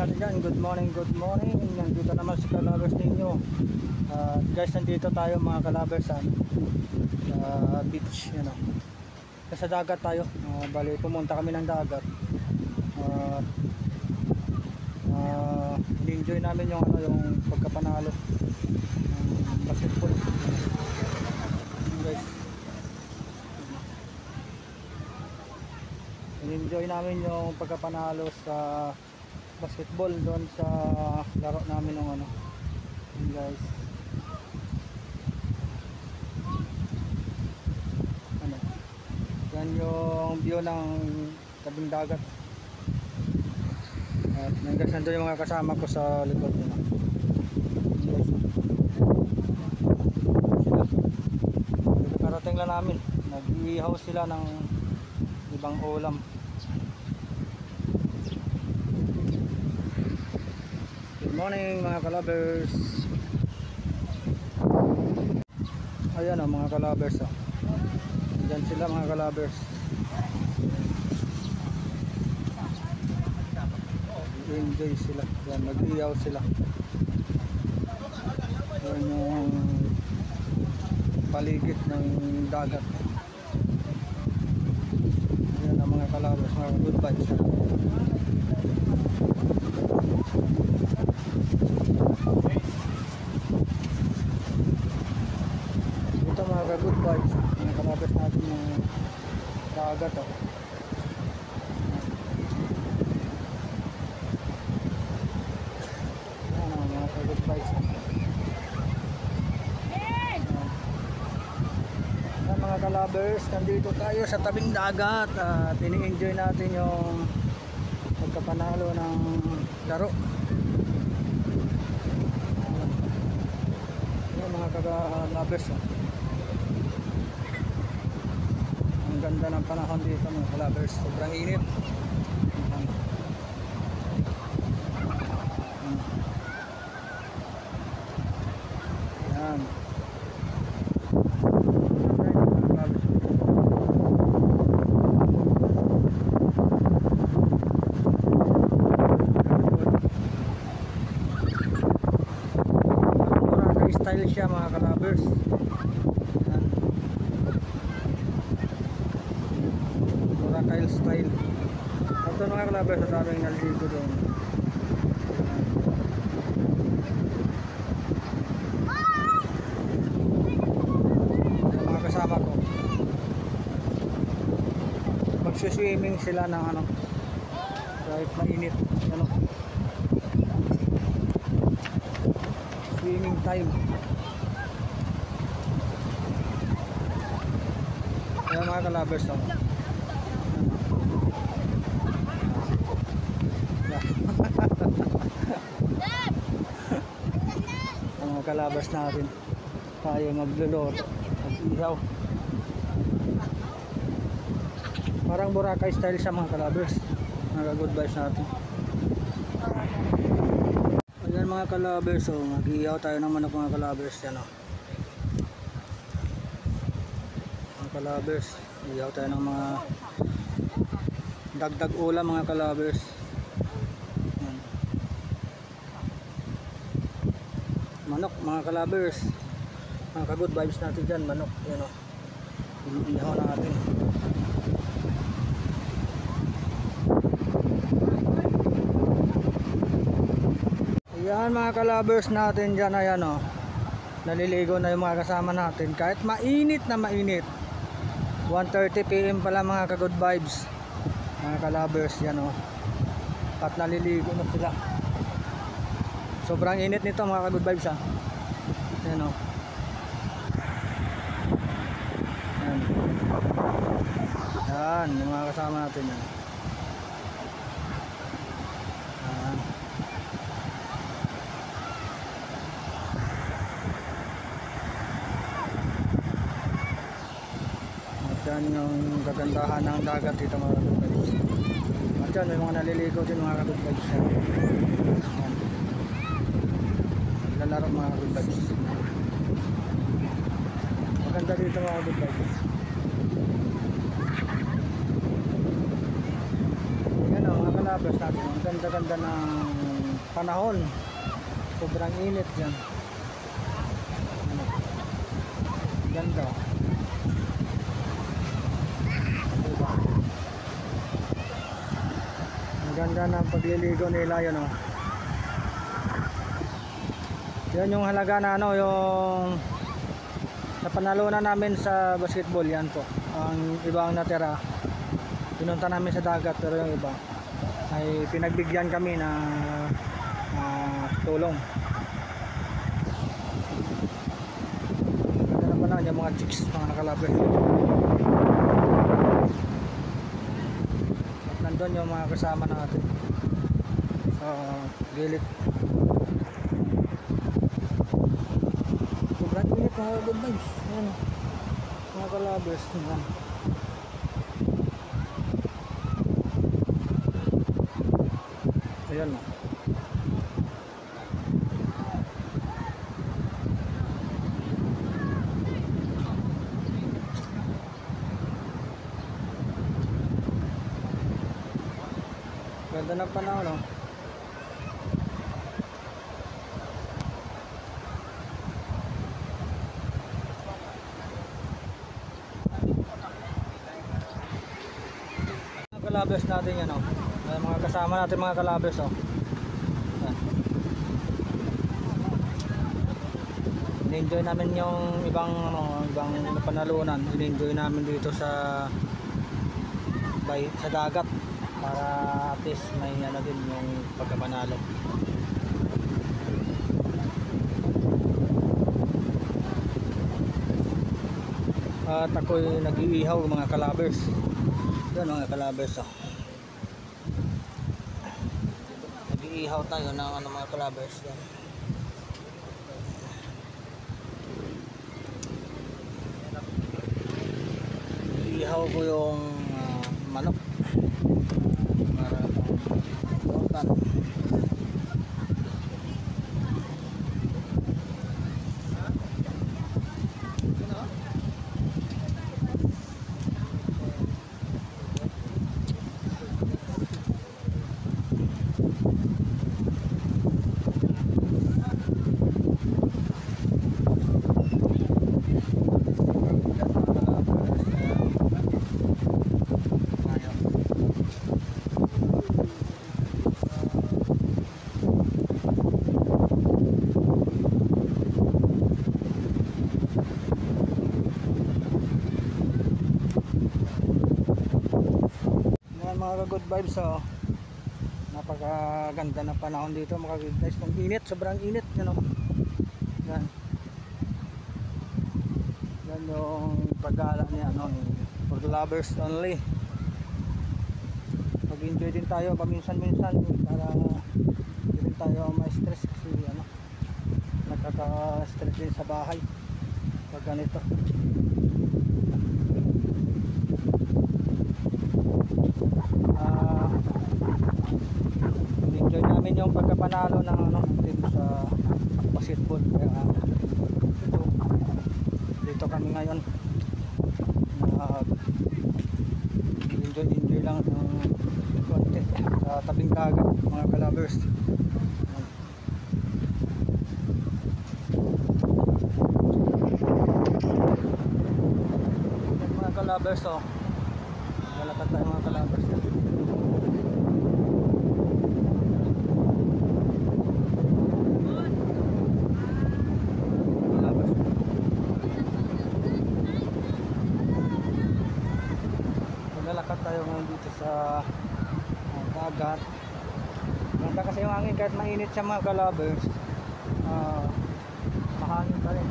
natin dyan. Good morning, good morning. Nandito naman si Kalabers ninyo. Guys, nandito tayo mga Kalabers sa beach, you know. Sa dagat tayo. Bali, pumunta kami ng dagat. Enjoy namin yung yung pagkapanalo ng basketball. Guys, enjoy namin yung pagkapanalo sa basketball doon sa laro namin ng guys. Yan yung view ng tabing dagat. At guys, nandun yung mga kasama ko sa likod nila. Dito karating lang namin. Nag-ihaw sila ng ibang ulam. Good morning mga Kalabers. Ayan mga Kalabers. Diyan sila mga Kalabers. Enjoy sila. Yan, mag-iyaw sila. Yan yung paligid ng dagat. Yan ang mga Kalabers, mga good vibes. Ito mga good vibes, mga Kalabers natin ng dagat. Mga Kalabers, nandito tayo sa tabing dagat at ini-enjoy natin yung pagkapanalo ng laro. Yung mga Kalabers, ang ganda ng panahon dito mga Kalabers, sobrang init. Yan. Style siya mga Kalabers. Boracay style. Ito mga Kalabers, sa daming naliligo doon. Mga kasama ko, magsiswimming sila ng kahit mainit, swimming time. Ayan mga Kalabers, ang mga Kalabers natin tayo maglulot at ihaw. Parang Boracay style siya mga Kalabers, mga good vibes natin. Ayan mga Kalabers, mag-ihaw tayo ng manok mga Kalabers. Yan mga Kalabers, ihaw tayo ng mga dagdag ulam mga Kalabers. Manok mga Kalabers, mga ka-good vibes natin dyan, manok. Yan ihaw natin. Yan mga Kalabers natin dyan, ayan naliligo na yung mga kasama natin kahit mainit na mainit. 1:30 PM pala mga ka-good vibes mga Kalabers. Yan at naliligo na sila. Sobrang init nito mga ka-good vibes yan yan yung mga kasama natin yan. Yan yung kagandahan ng dagat dito mga good vibes. At yan may mga naliligo din mga good vibes. Lalaro mga good vibes. Maganda dito mga good vibes. Yan mga Kalabers natin. Ang ganda-ganda ng panahon. Sobrang init yan. Ganda. Diba? Ang ganda ng pagliligo nila yun, oh. Yan yung halaga na ano, yung napanalunan namin sa basketball. Yan po. Ang iba ang natira, pinunta namin sa dagat, pero yung iba ay pinagbigyan kami na tulong. Ganda naman lang yung mga chicks, mga nakalaber. At nandun yung mga kasama natin sa gilid. Sobrang init, mga good vibes. Yan, mga kalabers. Yan. Ayan, oh. Ganda ng panahon, no? Mga kalabers natin yan, oh. Mga kasama natin, mga kalabers, oh. In-enjoy namin yung ibang panalunan. In-enjoy namin dito sa dagat para at least may ano din yung pagkapanalo. At ako'y nag-iihaw, mga kalabers. Yan, mga kalabers, oh. Nag-iihaw tayo ng ano, mga kalabers. Yan. Ihaw ko yung manok para pang mga good vibes, oh. Napakaganda na panahon dito, mga good vibes. Pang init, sobrang init, you know? Yan. Yan yung paggala niya, ano, for the lovers only. Mag-enjoy din tayo paminsan-minsan para hindi rin tayo ma-stress kasi ano, nakaka-stress din sa bahay pag ganito. Enjoy namin yung pagkapanalo ng ano, team sa basketball. Kaya dito kami ngayon enjoy lang ng konti sa tabing dagat, mga kalabers. Mga kalabers, oh. Lalakad tayo, mga kalabers. Lalakad tayo ngayon dito sa dagat. Ganda kasi yung hangin, kahit mainit siya, mga kalabers, mahangin pa rin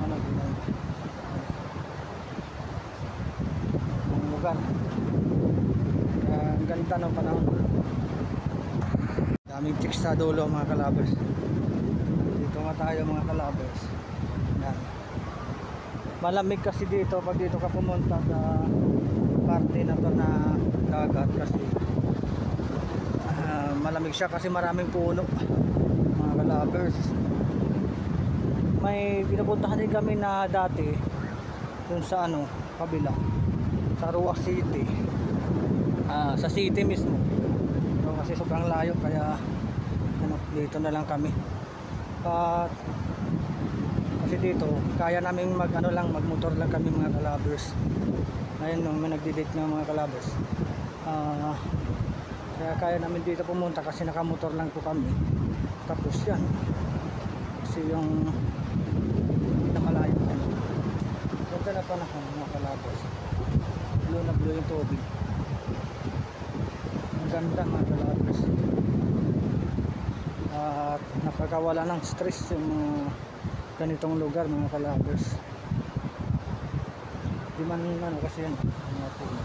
ano, yung lugar. Ang ganda ng panahon. Daming chicks sa dulo, mga kalabers. Dito nga tayo, mga kalabers. Yan. Malamig kasi dito pag dito ka pumunta sa parte na to na dagat, kasi malamig siya kasi maraming puno, mga kalabers. May pinupuntahan din kami na dati dun sa ano, kabila sa Ruach City, sa city mismo. So, kasi sobrang layo, kaya ano, dito na lang kami. At kasi dito kaya namin mag ano lang, magmotor lang kami mga kalabers. Ayun nung may nagdi-date ng mga kalabers. Kaya kaya namin dito pumunta kasi nakamotor lang po kami. Tapos yan. Kasi yung namalayo kami. Ganda na panahon mga kalabers. Blue na blue yung tubig. Ang ganda mga kalabers. At nakakawala ng stress yung mga ganitong lugar mga kalabers. Di man ano kasi yan mga puno.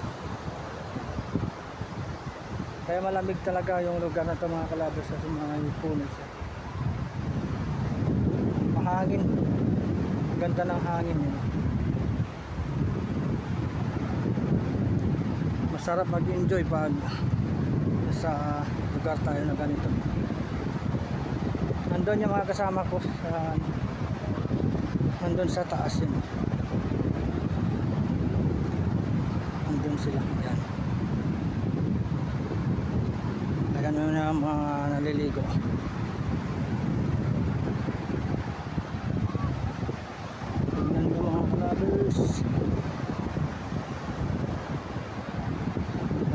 Kaya malamig talaga yung lugar na ito mga kalabers kasi mga puno siya. Mahangin. Ganda ng hangin yun. Masarap mag-enjoy pag sa lugar tayo na ganito. Nandun yung mga kasama ko sa nandun sa taas yun. Nandun sila. Yan. Ayan na mga naliligo. Tingnan nyo mga kalabers.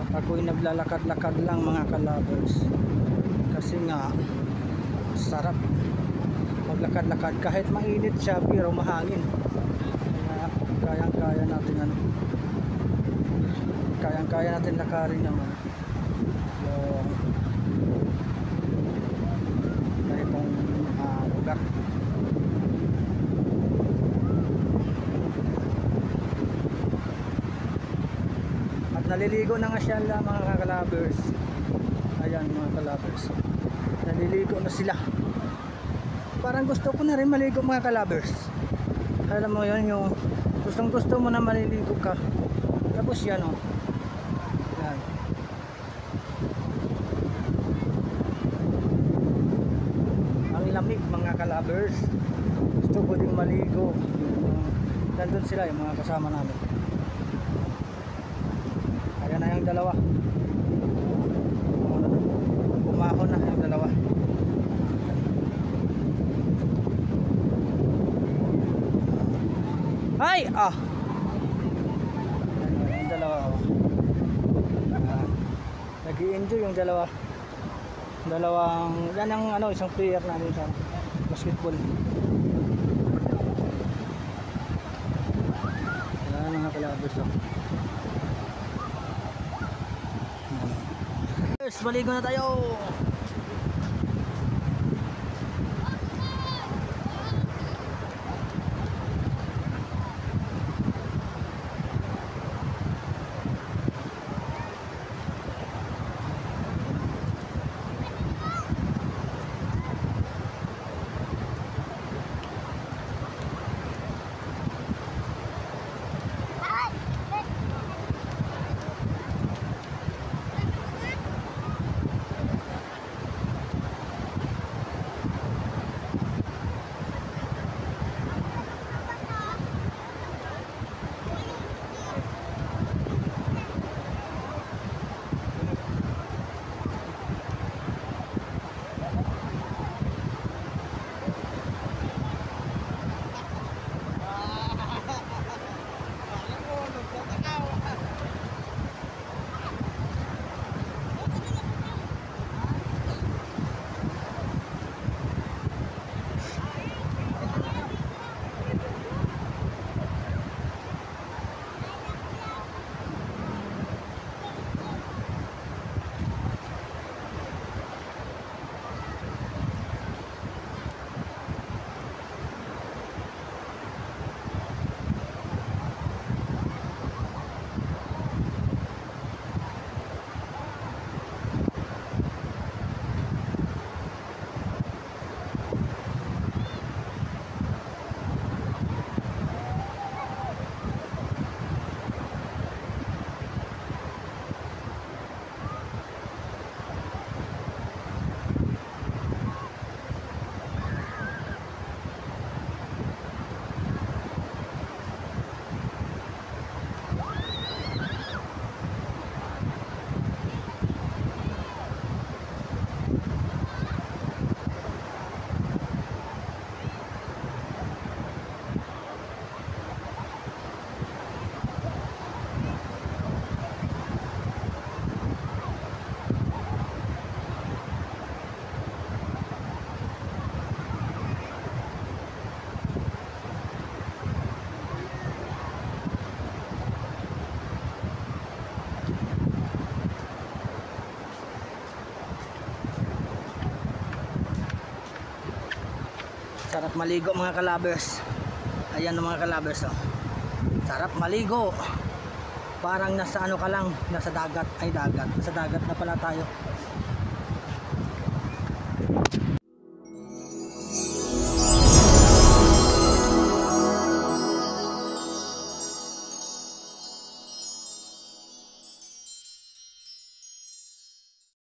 At ako'y naglalakad-lakad lang mga kalabers. Kasi nga sarap maglakad-lakad kahit mainit siya pero mahangin. Kaya kayang-kaya natin ano. Kayang-kaya natin lakarin naman. Yung ganitong lugar. At naliligo na nga siya mga kalabers. Ayan mga kalabers. Naliligo na sila. Parang gusto ko na rin maligo mga kalabers. Alam mo yun, yung gustong gusto mo na maliligo ka. Tapos yan o. Yan. Ang lamig mga kalabers. Gusto ko din maligo. Nandun sila yung mga kasama namin. Ayan na yung dalawa. Umahon na yung dalawa. Ay! Yung dalawa nag-i-enjoy yung dalawa. Yan ang ano, isang player namin sa basketball. Yan mga kalabers. Maligo na tayo. Sarap maligo mga kalabers. Ayan mga kalabers oh. Sarap maligo. Parang nasa ano ka lang, nasa dagat. Ay dagat, nasa dagat na pala tayo.